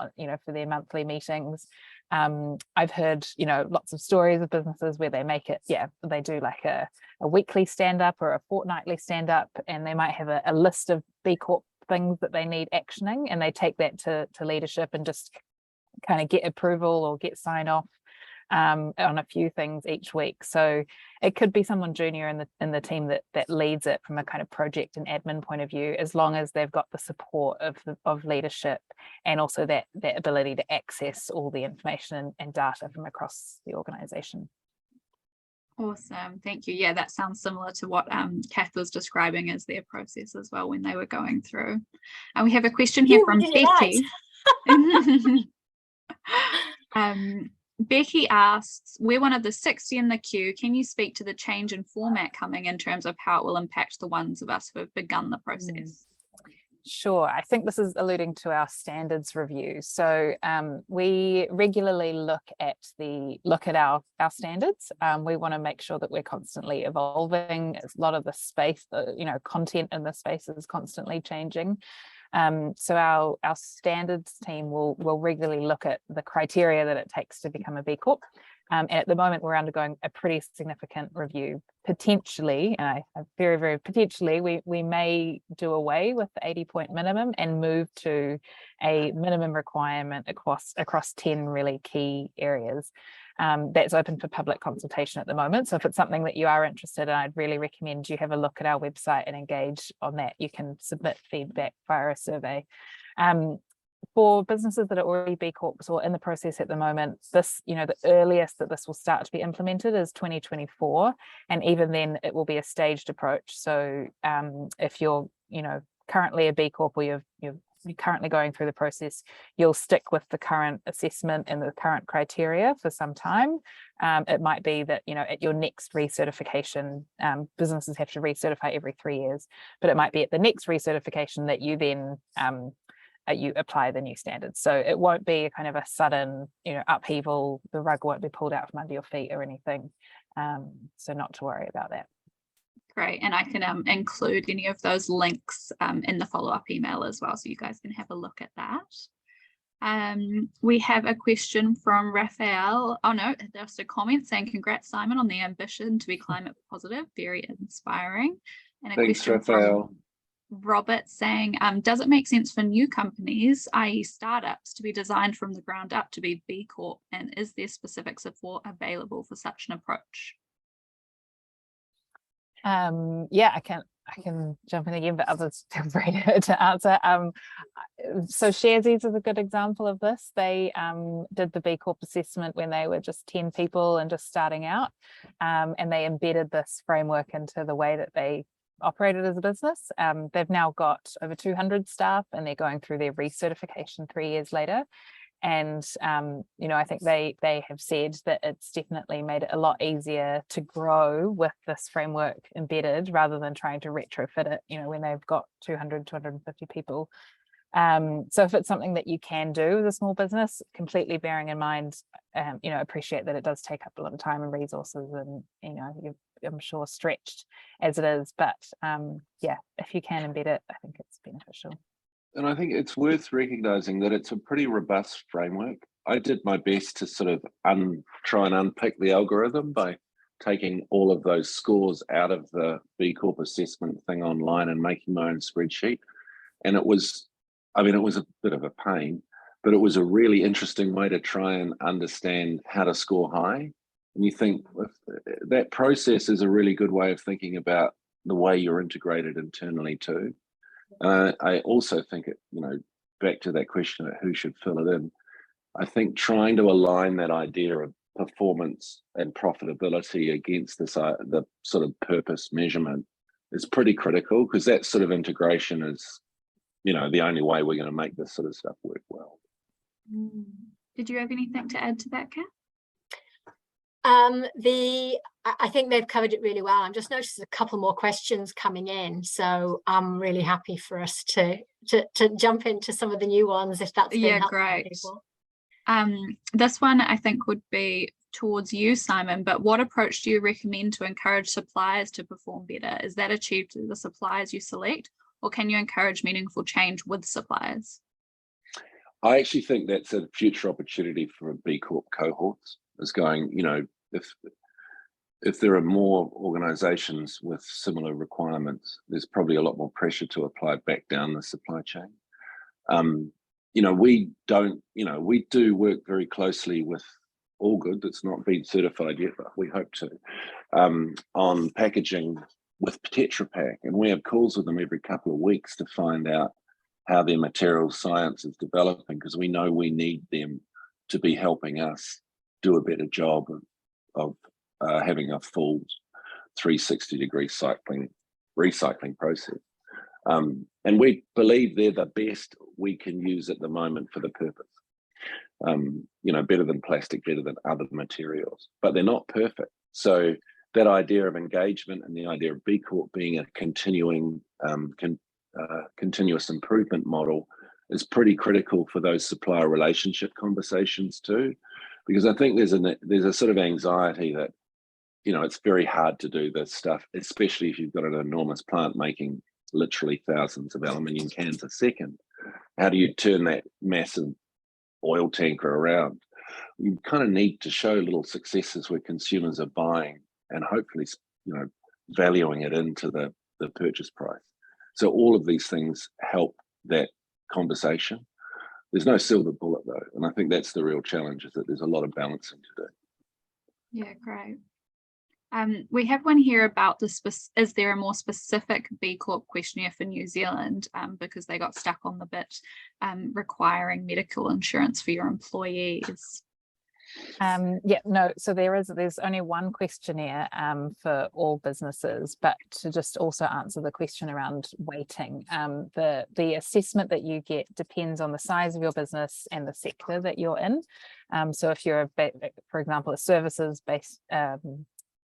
for their monthly meetings. I've heard, lots of stories of businesses where they make it, they do like a weekly stand-up or a fortnightly stand-up, and they might have a list of B Corp things that they need actioning, and they take that to leadership and just kind of get approval or get sign off on a few things each week. So it could be someone junior in the team that leads it from a kind of project and admin point of view, as long as they've got the support of leadership and also that ability to access all the information and data from across the organization. Awesome, thank you. Yeah, that sounds similar to what Kath was describing as their process as well when they were going through. And we have a question here from Becky. Becky asks, we're one of the 60 in the queue. Can you speak to the change in format coming in terms of how it will impact the ones of us who have begun the process? Sure. I think this is alluding to our standards review. So we regularly look at our standards. We want to make sure that we're constantly evolving. A lot of the space, content in the space is constantly changing. So our standards team will regularly look at the criteria that it takes to become a B Corp. And at the moment, we're undergoing a pretty significant review. Potentially, very, very potentially, we may do away with the 80-point minimum and move to a minimum requirement across 10 really key areas. That's open for public consultation at the moment. So if it's something that you are interested in, I'd really recommend you have a look at our website and engage on that. You can submit feedback via a survey. For businesses that are already B Corps or in the process at the moment, this, the earliest that this will start to be implemented is 2024. And even then it will be a staged approach. So if you're, currently a B Corp or you're currently going through the process, you'll stick with the current assessment and the current criteria for some time. It might be that, at your next recertification, businesses have to recertify every 3 years, but it might be at the next recertification that you then you apply the new standards. So it won't be a kind of a sudden, upheaval. The rug won't be pulled out from under your feet or anything. So not to worry about that. Great, and I can include any of those links in the follow-up email as well, so you guys can have a look at that. We have a question from Raphael. Oh no, just a comment saying, congrats Simon on the ambition to be climate positive, very inspiring. And a Thanks, question Raphael. from Robert saying, does it make sense for new companies, i.e. startups, to be designed from the ground up to be B Corp, and is there specific support available for such an approach? Yeah, I can jump in again, but others feel free to answer. So Sharesies is a good example of this. They did the B Corp assessment when they were just 10 people and just starting out, and they embedded this framework into the way that they operated as a business. They've now got over 200 staff and they're going through their recertification 3 years later. And, I think they have said that it's definitely made it a lot easier to grow with this framework embedded rather than trying to retrofit it, when they've got 200, 250 people. So if it's something that you can do as a small business, completely bearing in mind, appreciate that it does take up a lot of time and resources and, I'm sure stretched as it is, but yeah, if you can embed it, I think it's beneficial. And I think it's worth recognizing that it's a pretty robust framework. I did my best to sort of try and unpick the algorithm by taking all of those scores out of the B Corp assessment thing online and making my own spreadsheet. And it was a bit of a pain, but it was a really interesting way to try and understand how to score high. And you think that process is a really good way of thinking about the way you're integrated internally too. I also think back to that question of who should fill it in, I think trying to align that idea of performance and profitability against this the sort of purpose measurement is pretty critical, because that sort of integration is the only way we're going to make this sort of stuff work well. Did you have anything to add to that, Kat? I think they've covered it really well. I'm just noticing a couple more questions coming in, so I'm really happy for us to jump into some of the new ones if that's been helpful great. For people. This one I think would be towards you, Simon, but what approach do you recommend to encourage suppliers to perform better? Is that achieved through the suppliers you select, or can you encourage meaningful change with suppliers? I actually think that's a future opportunity for B Corp cohorts, is going, if there are more organizations with similar requirements, there's probably a lot more pressure to apply back down the supply chain. We do work very closely with Allgood, that's not been certified yet, but we hope to, on packaging with Tetra Pak, and we have calls with them every couple of weeks to find out how their material science is developing, because we know we need them to be helping us do a better job of having a full 360-degree recycling process. And we believe they're the best we can use at the moment for the purpose. Better than plastic, better than other materials, but they're not perfect. So that idea of engagement and the idea of B Corp being a continuing, continuous improvement model is pretty critical for those supplier relationship conversations too, because I think there's a sort of anxiety that, it's very hard to do this stuff, especially if you've got an enormous plant making literally thousands of aluminium cans a second. How do you turn that massive oil tanker around? You kind of need to show little successes where consumers are buying and hopefully, valuing it into the purchase price. So all of these things help that conversation. There's no silver bullet though, and I think that's the real challenge, is that there's a lot of balancing to do. Yeah, great. We have one here about is there a more specific B Corp questionnaire for New Zealand, because they got stuck on the bit requiring medical insurance for your employees? Yeah, no, so there's only one questionnaire for all businesses, but to just also answer the question around weighting, the assessment that you get depends on the size of your business and the sector that you're in. So if you're for example, a services based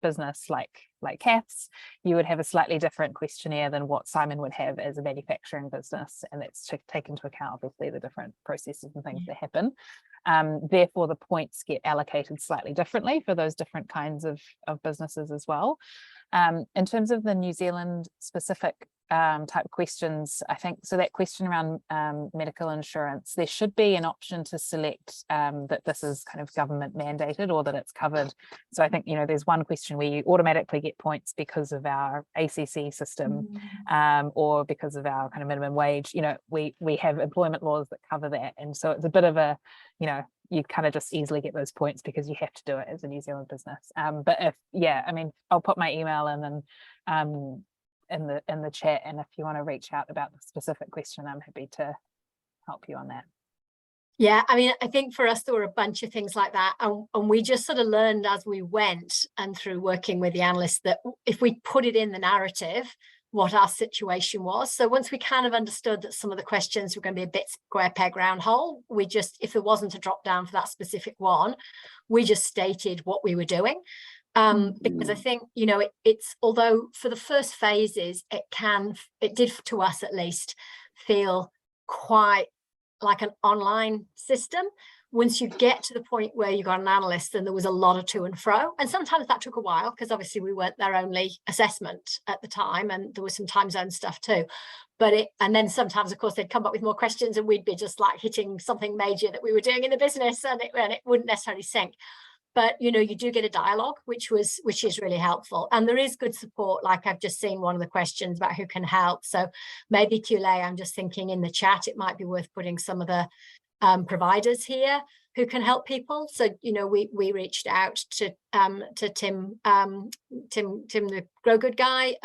business like Kath's, you would have a slightly different questionnaire than what Simon would have as a manufacturing business, and that's to take into account obviously the different processes and things that happen. Therefore the points get allocated slightly differently for those different kinds of businesses as well. In terms of the New Zealand specific type of questions, I think, so that question around medical insurance, there should be an option to select that this is kind of government mandated or that it's covered. So I think, you know, there's one question where you automatically get points because of our ACC system, or because of our kind of minimum wage. You know, we have employment laws that cover that, and so it's a bit of a, you know, you kind of just easily get those points because you have to do it as a New Zealand business. But if, yeah, I mean, I'll put my email in and in the chat, and if you want to reach out about the specific question, I'm happy to help you on that. Yeah, I mean, I think for us there were a bunch of things like that, and we just sort of learned as we went and through working with the analysts that if we put it in the narrative what our situation was. So once we kind of understood that some of the questions were going to be a bit square peg round hole, we just, if there wasn't a drop down for that specific one, we just stated what we were doing. Because I think, you know, it's although for the first phases it did to us at least feel quite like an online system. Once you get to the point where you got an analyst, and there was a lot of to and fro, and sometimes that took a while because obviously we weren't their only assessment at the time, and there was some time zone stuff too. But and then sometimes of course they'd come up with more questions and we'd be just like hitting something major that we were doing in the business, and it wouldn't necessarily sync. But you know, you do get a dialogue, which is really helpful, and there is good support. Like I've just seen one of the questions about who can help, so maybe Qiulae, I'm just thinking in the chat it might be worth putting some of the providers here who can help people. So you know, we reached out to Tim, the Grow Good guy,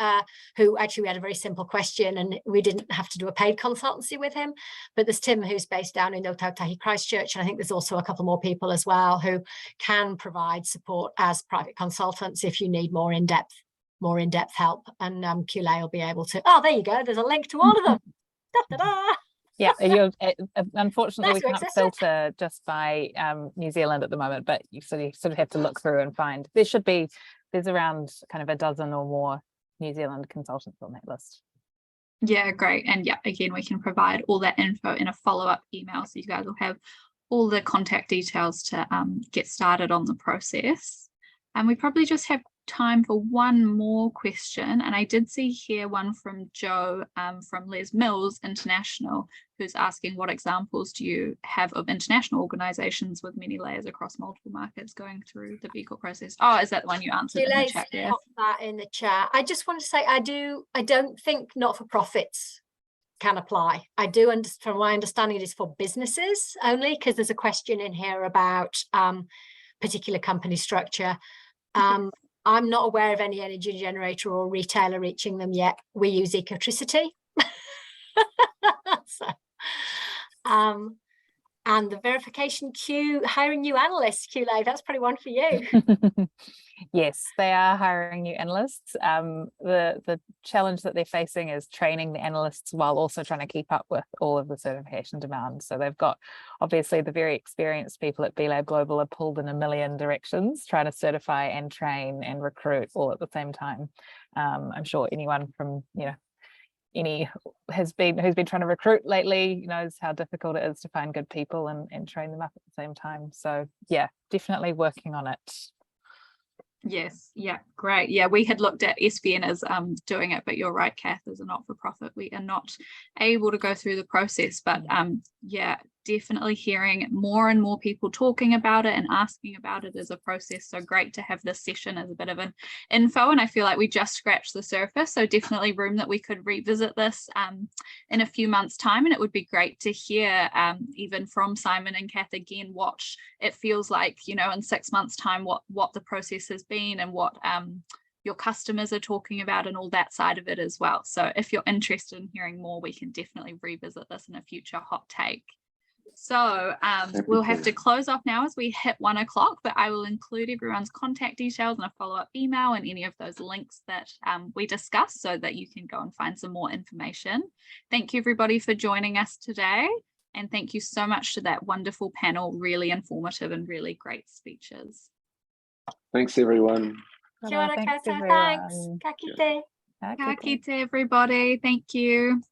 who actually we had a very simple question, and we didn't have to do a paid consultancy with him. But there's Tim, who's based down in Aotearoa, Christchurch, and I think there's also a couple more people as well who can provide support as private consultants if you need more in-depth help. And Qiulae will be able to. Oh, there you go. There's a link to all of them. Da-da-da. Yeah, unfortunately we can't filter just by New Zealand at the moment, but you sort of have to look through and find. There's around kind of a dozen or more New Zealand consultants on that list. Yeah, great. And yeah, again, we can provide all that info in a follow-up email, so you guys will have all the contact details to get started on the process. And we probably just have time for one more question, and I did see here one from Joe from Les Mills International, who's asking what examples do you have of international organizations with many layers across multiple markets going through the B Corp process? Oh, is that the one you answered in the chat there? That in the chat. I just want to say I don't think not-for-profits can apply. I do understand, from my understanding, it is for businesses only, because there's a question in here about particular company structure. I'm not aware of any energy generator or retailer reaching them yet. We use Ecotricity. So, and the verification queue, hiring new analysts, Qiulae, that's probably one for you. Yes, they are hiring new analysts. The challenge that they're facing is training the analysts while also trying to keep up with all of the certification demands. So they've got, obviously, the very experienced people at B Lab Global are pulled in a million directions, trying to certify and train and recruit all at the same time. I'm sure anyone from, you know, who's been trying to recruit lately knows how difficult it is to find good people and train them up at the same time. So yeah, definitely working on it. Yes, yeah, great. Yeah, we had looked at SBN as doing it, but you're right, Kath, as a not-for-profit, we are not able to go through the process. But yeah, definitely hearing more and more people talking about it and asking about it as a process. So great to have this session as a bit of an info, and I feel like we just scratched the surface. So definitely room that we could revisit this in a few months' time, and it would be great to hear even from Simon and Kath again what it feels like, you know, in 6 months' time, what the process has been and what your customers are talking about and all that side of it as well. So if you're interested in hearing more, we can definitely revisit this in a future hot take. So we'll have to close off now as we hit 1 o'clock, but I will include everyone's contact details in a follow-up email and any of those links that we discussed so that you can go and find some more information. Thank you everybody for joining us today. And thank you so much to that wonderful panel, really informative and really great speeches. Thanks, everyone. Kia ora Thanks, koutou, everyone. thanks. Ka kite. Ka kite. Ka kite everybody, thank you.